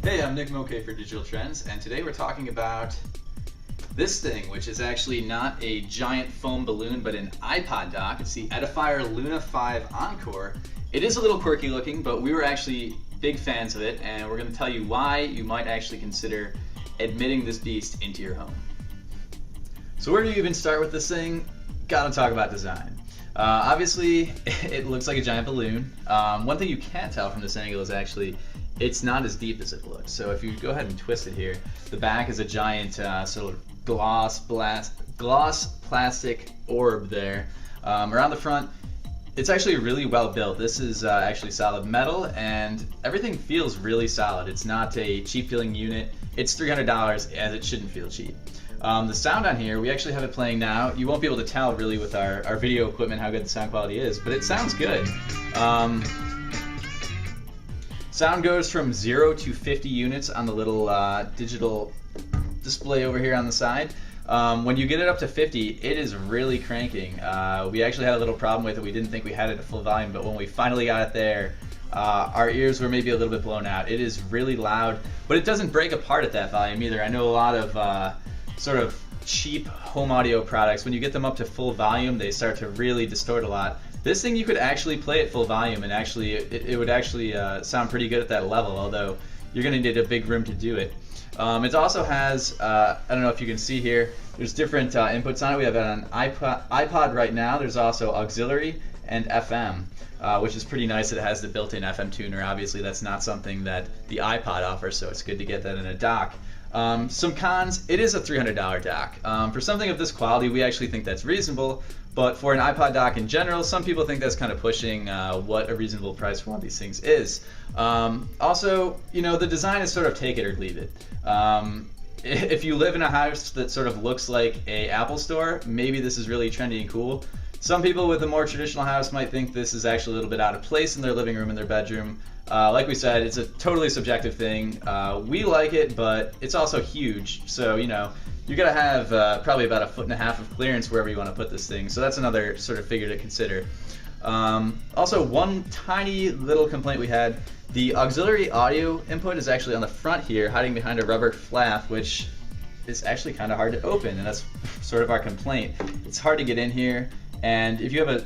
Hey, I'm Nick Moke for Digital Trends, and today we're talking about this thing, which is actually not a giant foam balloon, but an iPod dock. It's the Edifier Luna5 Encore. It is a little quirky looking, but we were actually big fans of it, and we're going to tell you why you might actually consider admitting this beast into your home. So where do you even start with this thing? Gotta talk about design. Obviously, it looks like a giant balloon. One thing you can't tell from this angle is actually it's not as deep as it looks. So if you go ahead and twist it here, the back is a giant sort of gloss plastic orb there. Around the front, it's actually really well built. This is actually solid metal, and everything feels really solid. It's not a cheap feeling unit. It's $300, as it shouldn't feel cheap. The sound on here, we actually have it playing now. You won't be able to tell really with our video equipment how good the sound quality is, but it sounds good. Sound goes from 0 to 50 units on the little digital display over here on the side. When you get it up to 50, it is really cranking. We actually had a little problem with it. We didn't think we had it at full volume, but when we finally got it there, our ears were maybe a little bit blown out. It is really loud, but it doesn't break apart at that volume either. I know a lot of sort of cheap home audio products, when you get them up to full volume, they start to really distort a lot. This thing, you could actually play at full volume, and actually it would actually sound pretty good at that level, although you're going to need a big room to do it. It also has, I don't know if you can see here, there's different inputs on it. We have it on iPod right now. There's also auxiliary and FM, which is pretty nice. It has the built-in FM tuner. Obviously, that's not something that the iPod offers, so it's good to get that in a dock. Some cons, it is a $300 dock. For something of this quality, we actually think that's reasonable, but for an iPod dock in general, some people think that's kind of pushing what a reasonable price for one of these things is. Also, you know, the design is sort of take it or leave it. If you live in a house that sort of looks like a Apple store, maybe this is really trendy and cool. Some people with a more traditional house might think this is actually a little bit out of place in their living room and their bedroom. Like we said, it's a totally subjective thing. We like it, but it's also huge. So, you know, you're going to have probably about 1.5 feet of clearance wherever you want to put this thing. So that's another sort of figure to consider. Also, one tiny little complaint we had, the auxiliary audio input is actually on the front here, hiding behind a rubber flap, which is actually kind of hard to open, and that's sort of our complaint. It's hard to get in here, and if you have a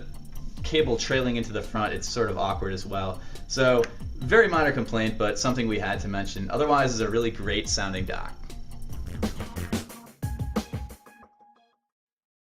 cable trailing into the front, it's sort of awkward as well. So, very minor complaint, but something we had to mention. Otherwise, it's a really great sounding dock.